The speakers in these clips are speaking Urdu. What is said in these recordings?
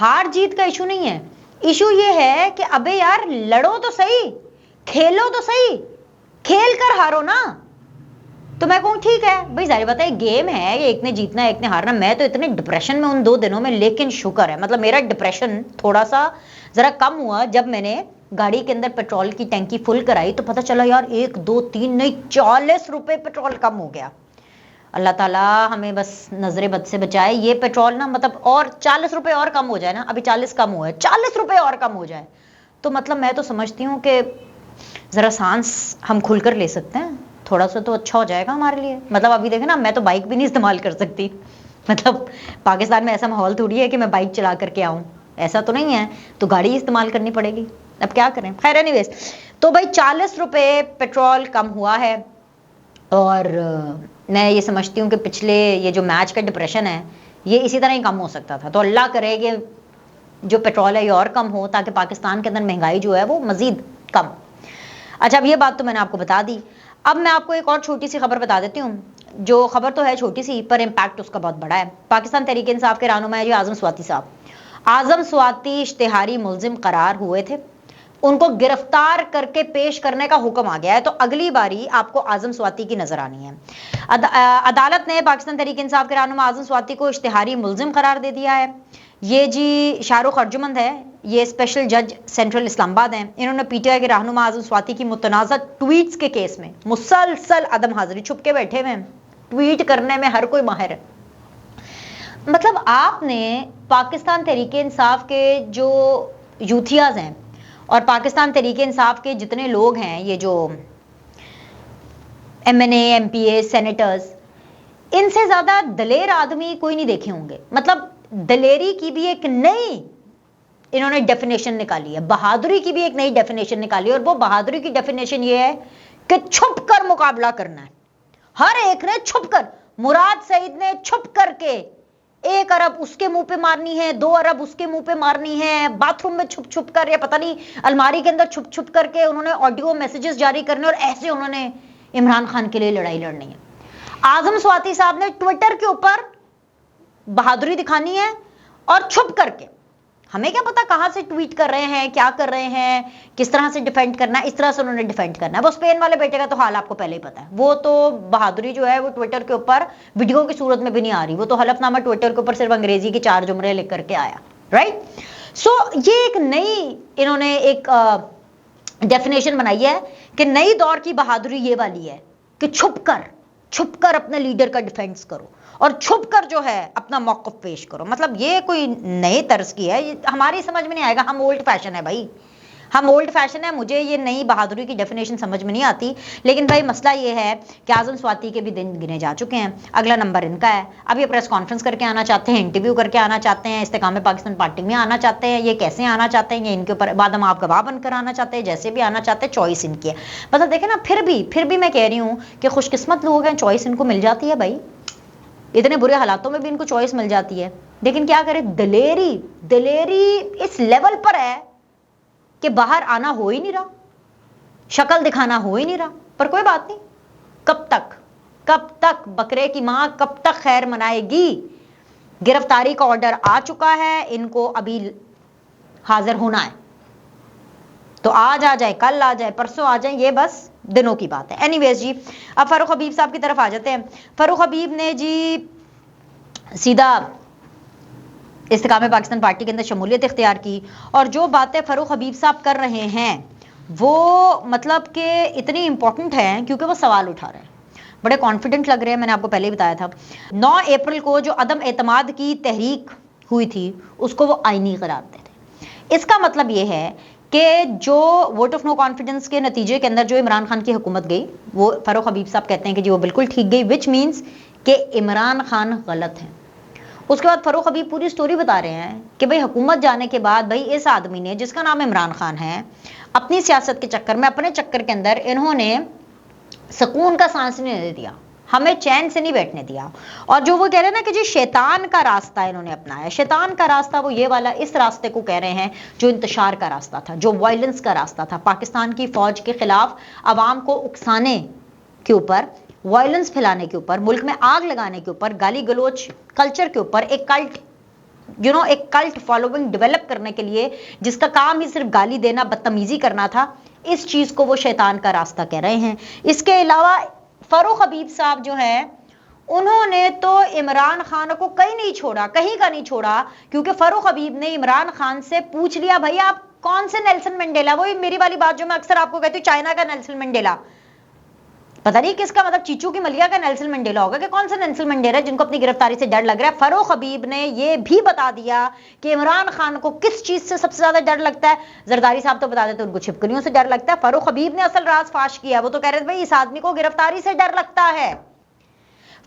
ہار جیت کا ایشو نہیں ہے, ایشو یہ ہے کہ ابے یار لڑو تو صحیح, کھیلو تو صحیح, کھیل کر ہارو نا. تو میں کہوں ٹھیک ہے بھائی, ظاہر بات ہے گیم ہے, ایک نے جیتنا ایک نے ہارنا. میں تو اتنے ڈپریشن میں ان 2 دنوں میں, لیکن شکر ہے مطلب میرا ڈپریشن تھوڑا سا ذرا کم ہوا جب میں نے گاڑی کے اندر پیٹرول کی ٹینکی فل کرائی, تو پتہ چلا یار 1 2 3 نہیں 40 روپے پیٹرول کم ہو گیا. اللہ تعالیٰ ہمیں بس نظر بد سے بچائے. یہ پیٹرول نا مطلب اور 40 روپے اور کم ہو جائے نا, ابھی 40 کم ہوا ہے, 40 روپے اور کم ہو جائے تو مطلب میں تو سمجھتی ہوں کہ ذرا سانس ہم کھل کر لے سکتے ہیں, تھوڑا سا تو اچھا ہو جائے گا ہمارے لیے. مطلب ابھی دیکھیں نا, میں تو بائک بھی نہیں استعمال کر سکتی. مطلب پاکستان میں ایسا ماحول تھوڑی ہے کہ میں بائک چلا کر کے آؤں, ایسا تو نہیں ہے, تو گاڑی استعمال کرنی پڑے گی. اب کیا کریں, خیر اینی ویز. تو بھائی 40 روپے پیٹرول کم ہوا ہے, اور میں یہ سمجھتی ہوں کہ پچھلے یہ جو میچ کا ڈپریشن ہے یہ اسی طرح ہی کم ہو سکتا تھا. تو اللہ کرے کہ جو پیٹرول ہے یہ اور کم ہو, تاکہ پاکستان کے اندر مہنگائی جو ہے وہ مزید کم. اچھا, اب یہ بات تو میں نے آپ کو بتا دی. اب میں آپ کو ایک اور چھوٹی سی خبر بتا دیتی ہوں, جو خبر تو ہے چھوٹی سی پر امپیکٹ اس کا بہت بڑا ہے. پاکستان تحریک انصاف کے رہنما ہے جی اعظم سواتی صاحب. اعظم سواتی اشتہاری ملزم قرار ہوئے تھے, ان کو گرفتار کر کے پیش کرنے کا حکم آ گیا ہے. تو اگلی باری آپ کو اعظم سواتی کی نظر آنی ہے. عدالت نے پاکستان تحریک انصاف کے رہنما اعظم سواتی کو اشتہاری ملزم قرار دے دیا ہے. یہ جی شاہ رخ ارجمند ہے, یہ اسپیشل جج سینٹرل اسلام آباد ہیں. انہوں نے پی ٹی آئی کے رہنما اعظم سواتی کی متنازع ٹویٹس کے کیس میں مسلسل عدم حاضری, چھپ کے بیٹھے ہوئے ہیں, ٹویٹ کرنے میں ہر کوئی ماہر ہے. مطلب آپ نے پاکستان تحریک انصاف کے جو یوتھیاز ہیں اور پاکستان تحریک انصاف کے جتنے لوگ ہیں, یہ جو ایم این اے, ایم پی اے, سینیٹرز, ان سے زیادہ دلیر آدمی کوئی نہیں دیکھے ہوں گے. مطلب دلیری کی بھی ایک نئی انہوں نے ڈیفینیشن نکالی ہے, بہادری کی بھی ایک نئی ڈیفینیشن نکالی ہے. اور وہ بہادری کی ڈیفینیشن یہ ہے کہ چھپ کر مقابلہ کرنا ہے. ہر ایک نے چھپ کر, مراد سعید نے چھپ کر کے 1 ارب اس کے منہ پہ مارنی ہے, 2 ارب اس کے منہ پہ مارنی ہے, باتھ روم میں چھپ چھپ کر یا پتہ نہیں الماری کے اندر چھپ چھپ کر کے انہوں نے آڈیو میسیجز جاری کرنے, اور ایسے انہوں نے عمران خان کے لیے لڑائی لڑنی ہے. اعظم سواتی صاحب نے ٹویٹر کے اوپر بہادری دکھانی ہے اور چھپ کر کے. ہمیں کیا پتا کہاں سے ٹویٹ کر رہے ہیں, کیا کر رہے ہیں, کس طرح سے ڈیفینڈ کرنا ہے, اس طرح سے انہوں نے ڈیفینڈ کرنا ہے. وہ اسپین والے بیٹے کا تو حال آپ کو پہلے ہی پتا ہے, وہ تو بہادری جو ہے وہ ٹویٹر کے اوپر ویڈیو کی صورت میں بھی نہیں آ رہی, وہ تو حلف نامہ ٹویٹر کے اوپر صرف انگریزی کے 4 جملے لکھ کر کے آیا, رائٹ. سو یہ ایک نئی انہوں نے ایک ڈیفینیشن بنائی ہے کہ نئی دور کی بہادری یہ والی ہے کہ چھپ کر اپنے لیڈر کا ڈیفینس کرو اور چھپ کر جو ہے اپنا موقف پیش کرو. مطلب یہ کوئی نئے طرز کی ہے, ہماری سمجھ میں نہیں آئے گا, ہم اولڈ فیشن ہے بھائی, ہم اولڈ فیشن ہے. مجھے یہ نئی بہادری کی ڈیفینیشن سمجھ میں نہیں آتی. لیکن بھائی مسئلہ یہ ہے کہ اعظم سواتی کے بھی دن گنے جا چکے ہیں, اگلا نمبر ان کا ہے. اب یہ پریس کانفرنس کر کے آنا چاہتے ہیں, انٹرویو کر کے آنا چاہتے ہیں, استحکام پاکستان پارٹی میں آنا چاہتے ہیں, یہ کیسے آنا چاہتے ہیں, یہ ان کے اوپر بعد ہم آپ گواہ بن کر آنا چاہتے ہیں, جیسے بھی آنا چاہتے ہیں, چوائس ان کی ہے. مطلب دیکھیں نا, پھر بھی میں کہہ رہی ہوں کہ خوش قسمت لوگ ہیں, چوائس ان کو مل جاتی ہے بھائی, اتنے برے حالاتوں میں بھی ان کو چوائس مل جاتی ہے. لیکن کیا کرے, دلیری اس لیول پر ہے کہ باہر آنا ہو ہی نہیں رہا, شکل دکھانا ہو ہی نہیں رہا. پر کوئی بات نہیں, کب تک بکرے کی ماں کب تک خیر منائے گی. گرفتاری کا آرڈر آ چکا ہے, ان کو ابھی حاضر ہونا ہے, تو آج آ جائے, کل آ جائے, پرسوں آ جائیں, یہ بس دنوں کی بات ہے. اینی ویز جی, اب فاروق حبیب صاحب کی طرف آ جاتے ہیں. فاروق حبیب نے جی سیدھا استحکام پاکستان پارٹی کے اندر شمولیت اختیار کی, اور جو باتیں فاروق حبیب صاحب کر رہے ہیں وہ مطلب کہ اتنی امپورٹنٹ ہیں کیونکہ وہ سوال اٹھا رہے ہیں, بڑے کانفیڈنٹ لگ رہے ہیں. میں نے آپ کو پہلے ہی بتایا تھا 9 اپریل کو جو عدم اعتماد کی تحریک ہوئی تھی اس کو وہ آئینی قرار دے تھے. اس کا مطلب یہ ہے کہ جو ووٹ آف نو کانفیڈنس کے نتیجے کے اندر جو عمران خان کی حکومت گئی, وہ فاروق حبیب صاحب کہتے ہیں کہ جی وہ بالکل ٹھیک گئی, وچ مینس کہ عمران خان غلط ہیں. اس کے بعد فاروق حبیب پوری سٹوری بتا رہے ہیں کہ بھئی حکومت جانے کے بعد بھئی اس آدمی نے جس کا نام عمران خان ہے, اپنی سیاست کے چکر میں, اپنے چکر کے اندر انہوں نے سکون کا سانس نہیں دے دیا, ہمیں چین سے نہیں بیٹھنے دیا. اور جو وہ کہہ رہے ہیں نا کہ جی شیطان کا راستہ انہوں نے اپنایا, شیطان کا راستہ وہ یہ والا, اس راستے کو کہہ رہے ہیں جو انتشار کا راستہ تھا, جو وائلنس کا راستہ تھا, پاکستان کی فوج کے خلاف عوام کو اکسانے کے اوپر, وائلنس پھیلانے کے اوپر, ملک میں آگ لگانے کے اوپر, گالی گلوچ کلچر کے اوپر ایک کلٹ ایک کلٹ فالوئنگ ڈیولپ کرنے کے لیے، جس کا کام ہی صرف گالی دینا، بدتمیزی کرنا تھا، اس چیز کو وہ شیطان کا راستہ کہہ رہے ہیں۔ اس کے علاوہ فاروق حبیب صاحب جو ہیں، انہوں نے تو عمران خان کو کہیں کا نہیں چھوڑا، کیونکہ فاروق حبیب نے عمران خان سے پوچھ لیا بھائی آپ کون سے نیلسن منڈیلا، وہی میری والی بات جو میں اکثر آپ کو کہتی ہوں، چائنا کا نیلسن منڈیلا، پتہ نہیں کس کا، مطلب چیچو کی ملیا کا نیلسن منڈیلا ہوگا کہ کون سا نیلسن منڈیلا جن کو اپنی گرفتاری سے ڈر لگ رہا ہے۔ فاروق حبیب نے یہ بھی بتا دیا کہ عمران خان کو کس چیز سے سب سے زیادہ ڈر لگتا ہے۔ زرداری صاحب تو بتا دیتے ان کو چھپکلیوں سے ڈر لگتا ہے، فاروق حبیب نے اصل راز فاش کیا، وہ تو کہہ رہے تھے بھائی اس آدمی کو گرفتاری سے ڈر لگتا ہے۔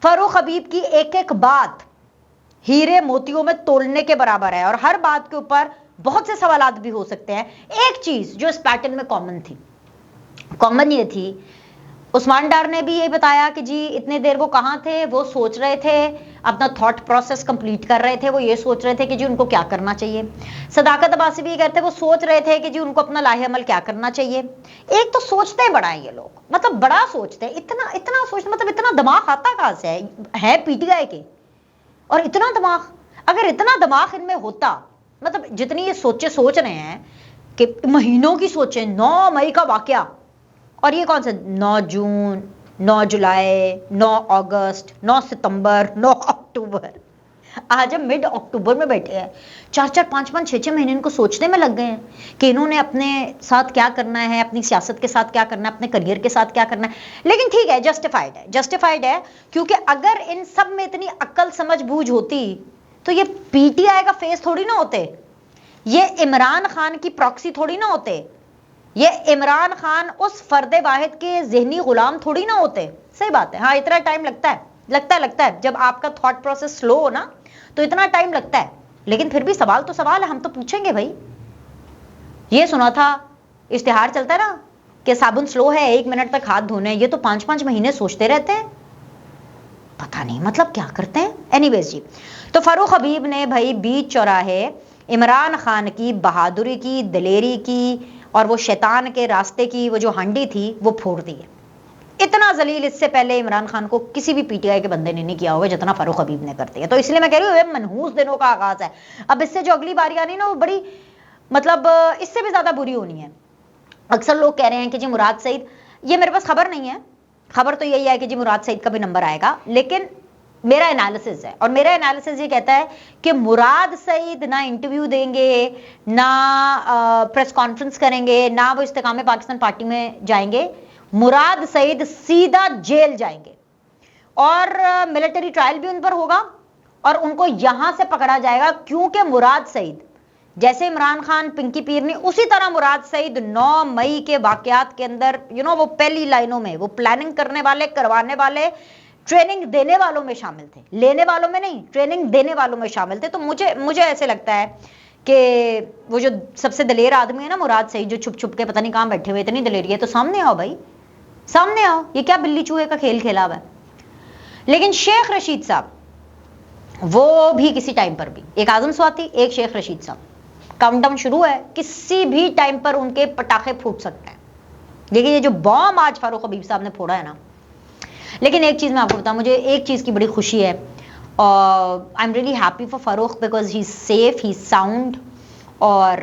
فاروق حبیب کی ایک ایک بات ہیرے موتیوں میں تولنے کے برابر ہے، اور ہر بات کے اوپر بہت سے سوالات بھی ہو سکتے ہیں۔ ایک چیز جو اس پیٹرن میں کامن یہ تھی، عثمان ڈار نے بھی یہ بتایا کہ جی اتنے دیر وہ کہاں تھے، وہ سوچ رہے تھے، اپنا تھاٹ پروسیس کمپلیٹ کر رہے تھے، وہ یہ سوچ رہے تھے کہ جی ان کو کیا کرنا چاہیے۔ صداقت عباسی بھی یہ کہتے ہیں وہ سوچ رہے تھے کہ جی ان کو اپنا لاہے عمل کیا کرنا چاہیے۔ ایک تو سوچتے بڑا ہیں یہ لوگ، مطلب بڑا سوچتے ہیں، اتنا سوچتے، مطلب اتنا دماغ آتا کہاں سے ہے پی ٹی آئی کے، اور اتنا دماغ، اگر اتنا دماغ ان میں ہوتا، مطلب جتنی یہ سوچ رہے ہیں کہ مہینوں کی سوچیں، 9 مئی کا واقعہ، اور یہ کون سے 9 جون، 9 جولائی، 9 اگست، 9 ستمبر، 9 اکتوبر، آج ہم مڈ اکتوبر میں بیٹھے ہیں، 4 5 6 مہینے ان کو سوچنے میں لگ گئے ہیں کہ انہوں نے اپنے ساتھ کیا کرنا ہے، اپنی سیاست کے ساتھ کیا کرنا ہے، اپنے کریئر کے ساتھ کیا کرنا ہے۔ لیکن ٹھیک ہے، جسٹیفائڈ ہے، کیونکہ اگر ان سب میں اتنی عقل سمجھ بوجھ ہوتی تو یہ پی ٹی آئی کا فیس تھوڑی نہ ہوتے، یہ عمران خان کی پراکسی تھوڑی نہ ہوتے، یہ عمران خان اس فرد واحد کے ذہنی غلام تھوڑی نہ ہوتے۔ صحیح بات ہے، ہاں اتنا ٹائم لگتا ہے، جب آپ کا تھاٹ پروسیس سلو ہو نا تو اتنا ٹائم لگتا ہے، لیکن پھر بھی سوال تو سوال ہے، ہم تو پوچھیں گے بھائی۔ یہ سنا تھا اشتہار چلتا ہے نا کہ صابن سلو ہے، 1 منٹ تک ہاتھ دھونے، یہ تو 5 مہینے سوچتے رہتے ہیں، پتہ نہیں مطلب کیا کرتے ہیں۔ اینی ویز جی، تو فاروق حبیب نے بھائی بیچ چوراہے عمران خان کی بہادری کی، دلیری کی، اور وہ شیطان کے راستے کی وہ جو ہنڈی تھی وہ پھوڑ دی ہے۔ اتنا ذلیل اس سے پہلے عمران خان کو کسی بھی پی ٹی آئی کے بندے نے نہیں کیا ہوگا جتنا فاروق حبیب نے کرتے ہیں۔ تو اس لیے میں کہہ رہی ہوں منحوس دنوں کا آغاز ہے، اب اس سے جو اگلی باری آنی نا وہ بڑی، مطلب اس سے بھی زیادہ بری ہونی ہے۔ اکثر لوگ کہہ رہے ہیں کہ جی مراد سعید، یہ میرے پاس خبر نہیں ہے، خبر تو یہی ہے کہ جی مراد سعید کا بھی نمبر آئے گا، لیکن میرا انالیسز ہے، اور میرا انالیسز یہ کہتا ہے کہ مراد سعید نہ انٹرویو دیں گے، نہ پریس کانفرنس کریں گے، نہ وہ استحکام پاکستان پارٹی میں جائیں گے، مراد سعید سیدھا جیل جائیں گے، اور ملٹری ٹرائل بھی ان پر ہوگا، اور ان کو یہاں سے پکڑا جائے گا، کیونکہ مراد سعید جیسے عمران خان پنکی پیر نے، اسی طرح مراد سعید 9 مئی کے واقعات کے اندر وہ پہلی لائنوں میں، وہ پلاننگ کرنے والے، کروانے والے، ٹریننگ دینے والوں میں شامل تھے، لینے والوں میں نہیں، ٹریننگ دینے والوں میں شامل تھے۔ تو مجھے ایسے لگتا ہے کہ وہ جو سب سے دلیر آدمی ہے نا مراد سعید، جو چھپ کے پتہ نہیں کہاں بیٹھے ہوئے، اتنی دلیری ہے تو سامنے آؤ بھائی، سامنے آؤ، یہ کیا بلی چوہے کا کھیل کھیلا ہوا ہے۔ لیکن شیخ رشید صاحب وہ بھی کسی ٹائم پر بھی، ایک اعظم سواتی، ایک شیخ رشید صاحب، کاؤنٹ ڈاؤن شروع ہے، کسی بھی ٹائم پر ان کے پٹاخے پھوٹ سکتے ہیں۔ دیکھیے یہ جو بام آج فاروق حبیب صاحب نے پھوڑا ہے نا، لیکن ایک چیز میں آپ کو بتاؤں، مجھے ایک چیز کی بڑی خوشی ہے، اور I am really happy for Farooq because he is safe, he is sound, اور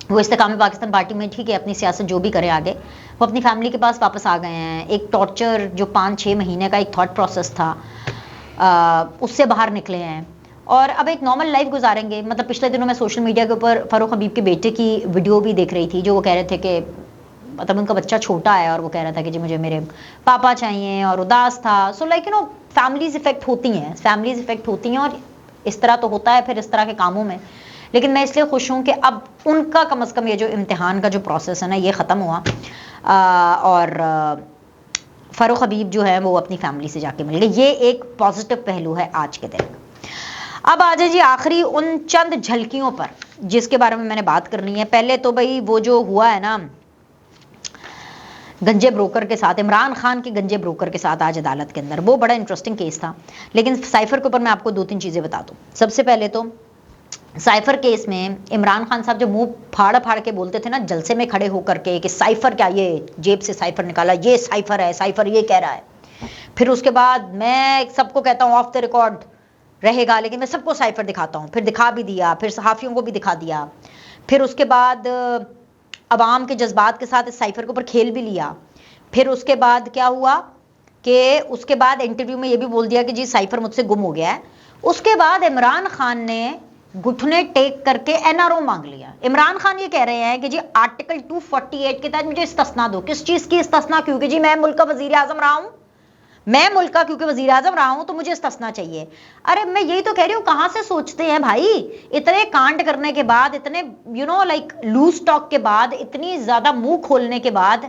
وہ استحکام پاکستان پارٹی میں ٹھیک ہے اپنی سیاست جو بھی کرے آگے، وہ اپنی فیملی کے پاس واپس آ گئے ہیں۔ ایک ٹارچر جو 5-6 مہینے کا ایک تھاٹ پروسیس تھا، اس سے باہر نکلے ہیں، اور اب ایک نارمل لائف گزاریں گے۔ مطلب پچھلے دنوں میں سوشل میڈیا کے اوپر فاروق حبیب کے بیٹے کی ویڈیو بھی دیکھ رہی تھی، جو وہ کہہ رہے تھے کہ مطلب ان کا بچہ چھوٹا ہے، اور وہ کہہ رہا تھا کہ جی مجھے میرے پاپا چاہیے، اور اداس تھا۔ سو لائک فیملیز افیکٹ ہوتی ہیں، اور اس طرح تو ہوتا ہے پھر اس طرح کے کاموں میں۔ لیکن میں اس لیے خوش ہوں کہ اب ان کا کم از کم یہ جو امتحان کا جو پروسیس ہے نا یہ ختم ہوا، اور فاروق حبیب جو ہے وہ اپنی فیملی سے جا کے مل گئے۔ یہ ایک پازیٹیو پہلو ہے آج کے دن۔ اب آ جائے جی آخری ان چند جھلکیوں پر جس کے بارے میں میں نے بات کرنی ہے۔ پہلے تو بھائی وہ جو ہوا ہے نا گنجے بروکر کے ساتھ، عمران خان کے گنجے بروکر کے ساتھ آج عدالت کے اندر، وہ بڑا انٹرسٹنگ کیس تھا۔ لیکن سائفر کے اوپر میں آپ کو 2-3 چیزیں بتا دوں۔ سب سے پہلے تو سائفر کیس میں عمران خان صاحب جو منہ پھاڑ کے بولتے تھے نا جلسے میں کھڑے ہو کر کے کہ سائفر کیا، یہ جیب سے سائفر نکالا، یہ سائفر ہے، سائفر یہ کہہ رہا ہے۔ پھر اس کے بعد میں سب کو کہتا ہوں آف دا ریکارڈ رہے گا لیکن میں سب کو سائفر دکھاتا ہوں. پھر دکھا بھی دیا, پھر صحافیوں کو بھی دکھا دیا, پھر اس کے بعد عوام کے جذبات کے ساتھ اس سائفر کے اوپر کھیل بھی لیا. پھر اس کے بعد کیا ہوا کہ اس کے بعد انٹرویو میں یہ بھی بول دیا کہ جی سائفر مجھ سے گم ہو گیا ہے. اس کے بعد عمران خان نے گھٹنے ٹیک کر کے این آر او مانگ لیا. عمران خان یہ کہہ رہے ہیں کہ جی آرٹیکل 248 کے تحت مجھے استثنا دو. کس چیز کی استثنا؟ کیونکہ جی میں ملک کا وزیر اعظم رہا ہوں, میں ملک کا کیونکہ وزیر اعظم رہا ہوں تو مجھے استثنا چاہیے. ارے میں یہی تو کہہ رہی ہوں, کہاں سے سوچتے ہیں بھائی, اتنے کانڈ کرنے کے بعد, اتنے لائک لوز ٹاک کے بعد, اتنی زیادہ منہ کھولنے کے بعد,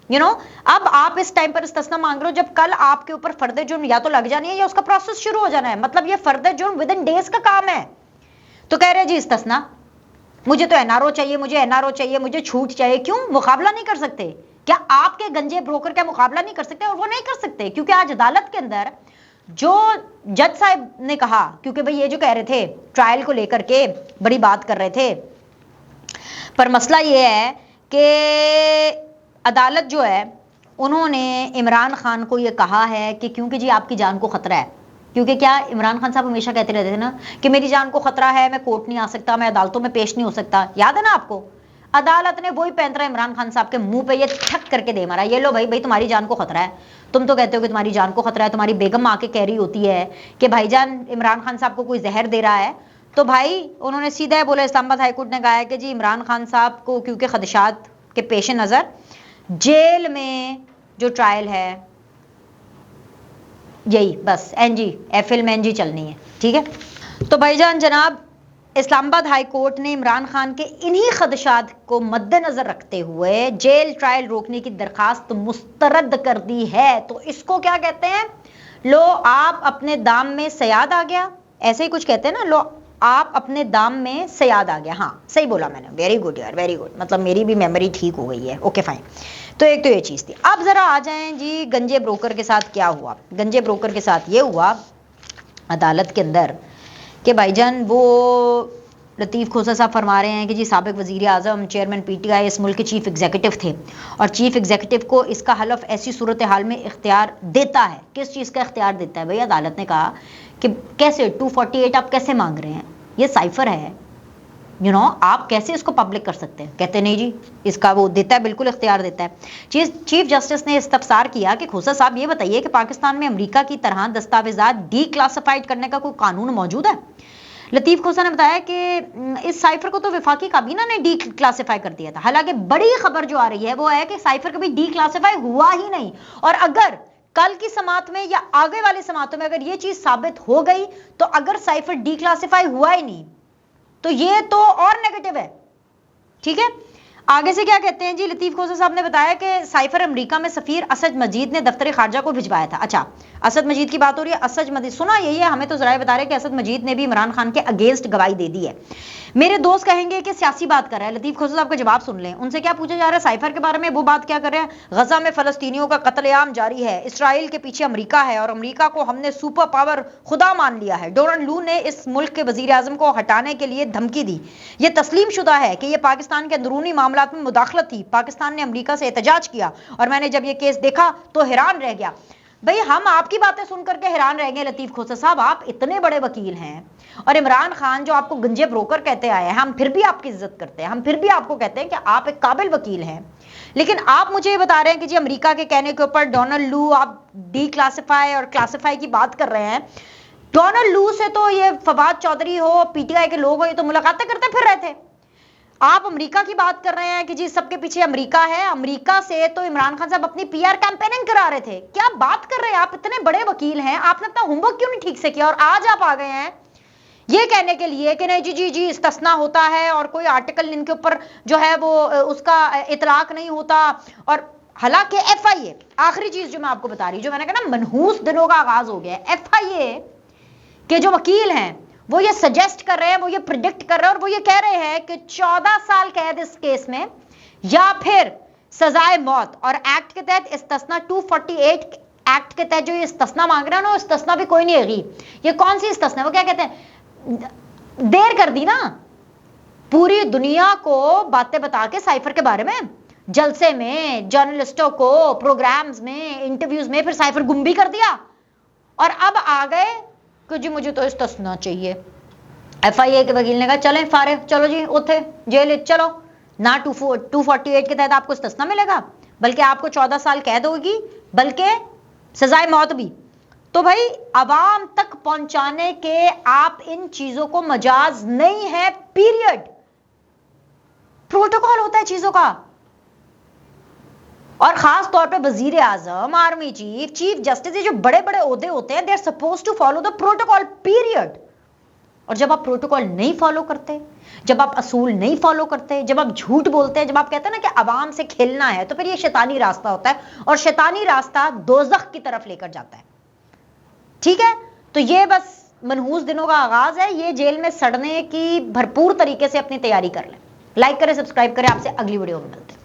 اب آپ اس ٹائم پر استثنا مانگ رہے ہو جب کل آپ کے اوپر فرد جرم یا تو لگ جانی ہے یا اس کا پروسیس شروع ہو جانا ہے. مطلب یہ فرد جرم ود ان ڈیز کا کام ہے. تو کہہ رہے جی استثنا, مجھے تو این آر او چاہیے, مجھے این آر او چاہیے, مجھے چھوٹ چاہیے. کیوں مقابلہ نہیں کر سکتے؟ کیا آپ کے گنجے بروکر کا مقابلہ نہیں کر سکتے؟ اور وہ نہیں کر سکتے کیونکہ آج عدالت کے اندر جو جج صاحب نے کہا, کیونکہ بھئی یہ جو کہہ رہے تھے ٹرائل کو لے کر کے بڑی بات کر رہے تھے, پر مسئلہ یہ ہے کہ عدالت جو ہے انہوں نے عمران خان کو یہ کہا ہے کہ کیونکہ جی آپ کی جان کو خطرہ ہے, کیونکہ کیا عمران خان صاحب ہمیشہ کہتے رہتے تھے نا کہ میری جان کو خطرہ ہے, میں کورٹ نہیں آ سکتا, میں عدالتوں میں پیش نہیں ہو سکتا. یاد ہے نا آپ کو؟ عدالت نے وہی پینترا عمران خان صاحب کے منہ پہ یہ ٹھک کر کے دے مارا, یہ لو بھائی تمہاری جان کو خطرہ ہے. تم تو کہتے ہو کہ تمہاری جان کو خطرہ ہے, تمہاری بیگم آ کے کہہ رہی ہوتی ہے کہ بھائی جان عمران خان صاحب کو کوئی زہر دے رہا ہے. تو بھائی انہوں نے سیدھا بولا, اسلام آباد ہائی کورٹ نے کہا ہے کہ جی عمران خان صاحب کو کیونکہ خدشات کے پیش نظر جیل میں جو ٹرائل ہے یہی بس ایف میں این جی چلنی ہے. ٹھیک ہے, تو بھائی جان جناب اسلام آباد ہائی کورٹ نے عمران خان کے انہی خدشات کو مد نظر رکھتے ہوئے جیل ٹرائل روکنے کی درخواست مسترد کر دی ہے. تو اس کو کیا کہتے ہیں؟ لو آپ اپنے دام میں سیاد آ گیا, ایسے ہی کچھ کہتے ہیں نا, لو آپ اپنے دام میں سیاد آ گیا. ہاں صحیح بولا میں نے, ویری گڈ یار, ویری گڈ. مطلب میری بھی میموری ٹھیک ہو گئی ہے. Okay fine. تو ایک تو یہ چیز تھی. اب ذرا آ جائیں جی گنجے بروکر کے ساتھ کیا ہوا. گنجے بروکر کے ساتھ یہ ہوا عدالت کے اندر کہ بھائی جان وہ لطیف کھوسہ صاحب فرما رہے ہیں کہ جی سابق وزیر اعظم چیئرمین پی ٹی آئی اس ملک کے چیف ایگزیکٹو تھے, اور چیف ایگزیکٹو کو اس کا حلف ایسی صورتحال میں اختیار دیتا ہے. کس چیز کا اختیار دیتا ہے؟ بھئی عدالت نے کہا کہ کیسے 248 آپ کیسے مانگ رہے ہیں, یہ سائفر ہے, آپ کیسے اس کو پبلک کر سکتے ہیں؟ کہتے نہیں جی اس کا وہ دیتا ہے, بالکل اختیار دیتا ہے. چیف جسٹس نے استفسار کیا کہ کھوسہ صاحب یہ بتائیے کہ پاکستان میں امریکہ کی طرح دستاویزات ڈی کلاسیفائڈ کرنے کا کوئی قانون موجود ہے؟ لطیف کھوسہ نے بتایا کہ اس سائفر کو تو وفاقی کابینہ نے ڈی کلاسیفائی کر دیا تھا. حالانکہ بڑی خبر جو آ رہی ہے وہ ہے کہ سائفر کبھی ڈی کلاسیفائی ہوا ہی نہیں, اور اگر کل کی سماعت میں یا آگے والی سماعتوں میں اگر یہ چیز ثابت ہو گئی تو اگر سائفر ڈی کلاسیفائی ہوا ہی نہیں تو یہ تو اور نیگیٹو ہے. ٹھیک ہے, آگے سے کیا کہتے ہیں جی لطیف کھوسہ صاحب نے بتایا کہ سائفر امریکہ میں سفیر اسد مجید نے دفتر خارجہ کو بھجوایا تھا. اچھا اسد مجید کی بات ہو رہی ہے. اسد مجید سنا یہی ہے, ہمیں تو ذرائع بتا رہے کہ اسد مجید نے بھی عمران خان کے اگینسٹ گواہی دے دی ہے. میرے دوست کہیں گے کہ سیاسی بات کر رہا ہے. لطیف کھوسہ صاحب کا جواب سن لیں. ان سے کیا پوچھا جا رہا ہے سائفر کے بارے میں, وہ بات کیا کر رہے ہیں؟ غزہ میں فلسطینیوں کا قتل عام جاری ہے, اسرائیل کے پیچھے امریکہ ہے اور امریکہ کو ہم نے سپر پاور خدا مان لیا ہے. ڈونلڈ لو نے اس ملک کے وزیر اعظم کو ہٹانے کے لیے دھمکی دی. یہ تسلیم شدہ ہے کہ یہ پاکستان کے اندرونی معاملات میں مداخلت تھی. پاکستان نے امریکہ سے احتجاج کیا اور میں نے جب یہ کیس دیکھا تو حیران رہ گیا. بھئی ہم آپ کی باتیں سن کر کے حیران رہ گئے لطیف کھوسہ صاحب, آپ اتنے بڑے وکیل ہیں اور عمران خان جو آپ کو گنجے بروکر کہتے آئے ہیں, ہم پھر بھی آپ کی عزت کرتے ہیں, ہم پھر بھی آپ کو کہتے ہیں کہ آپ ایک قابل وکیل ہیں. لیکن آپ مجھے یہ بتا رہے ہیں کہ جی امریکہ کے کہنے کے اوپر ڈونلڈ لو آپ ڈی کلاسیفائی اور کلاسیفائی کی بات کر رہے ہیں. ڈونلڈ لو سے تو یہ فواد چودھری ہو, پی ٹی آئی کے لوگ ہو, یہ تو ملاقاتیں کرتے پھر رہے تھے. آپ امریکہ کی بات کر رہے ہیں کہ جی سب کے پیچھے امریکہ ہے. امریکہ سے تو عمران خان صاحب اپنی پی آر کیمپیننگ کرا رہے تھے. کیا بات کر رہے ہیں آپ؟ اتنے بڑے وکیل ہیں, آپ نے اپنا ہوم ورک کیوں نہیں ٹھیک سے کیا؟ اور آج آپ آ گئے ہیں یہ کہنے کے لیے کہ نہیں جی استثنا ہوتا ہے اور کوئی آرٹیکل ان کے اوپر جو ہے وہ اس کا اطلاق نہیں ہوتا. اور حالانکہ ایف آئی اے, آخری چیز جو میں آپ کو بتا رہی, جو میں نے کہا نا منحوس دنوں کا آغاز ہو گیا ہے, ایف آئی اے کے جو وکیل ہیں وہ یہ سجیسٹ کر رہے ہیں, وہ یہ پریڈکٹ کر رہے ہیں اور وہ یہ کہہ رہے ہیں کہ 14 سال قید اس کیس میں یا پھر سزائے موت. اور ایکٹ کے تحت استثنا 248 ایکٹ کے تحت جو یہ استثنا مانگ رہا ہے نا, استثنا بھی کوئی نہیں ہے. یہ کون سی استثنا ہے؟ وہ کیا کہتے ہیں, دیر کر دی نا, پوری دنیا کو باتیں بتا کے سائفر کے بارے میں, جلسے میں, جرنلسٹوں کو, پروگرامز میں, انٹرویوز میں, پھر سائفر گم بھی کر دیا. اور اب آ گئے کہ جی مجھے تو استثنا چاہیے. FIA کے وکیل نے کہا چلیں فارغ, چلو جی اتھے جیل چلو, نہ 248 کے تحت آپ کو استثنا ملے گا بلکہ آپ کو 14 سال قید ہوگی, بلکہ سزائے موت بھی. تو بھائی عوام تک پہنچانے کے آپ ان چیزوں کو مجاز نہیں ہے, پیریڈ. پروٹوکول ہوتا ہے چیزوں کا, اور خاص طور پہ وزیر اعظم, آرمی چیف, چیف جسٹس, یہ جو بڑے بڑے عہدے ہوتے ہیں, they are suppose to follow the protocol, period. اور جب آپ پروٹوکول نہیں فالو کرتے, جب آپ اصول نہیں فالو کرتے, جب آپ جھوٹ بولتے ہیں, جب آپ کہتے ہیں نا کہ عوام سے کھیلنا ہے, تو پھر یہ شیطانی راستہ ہوتا ہے, اور شیطانی راستہ دوزخ کی طرف لے کر جاتا ہے. ٹھیک ہے, تو یہ بس منحوس دنوں کا آغاز ہے. یہ جیل میں سڑنے کی بھرپور طریقے سے اپنی تیاری کر لیں. لائک کریں, سبسکرائب کریں. آپ سے اگلی ویڈیو میں ملتے ہیں.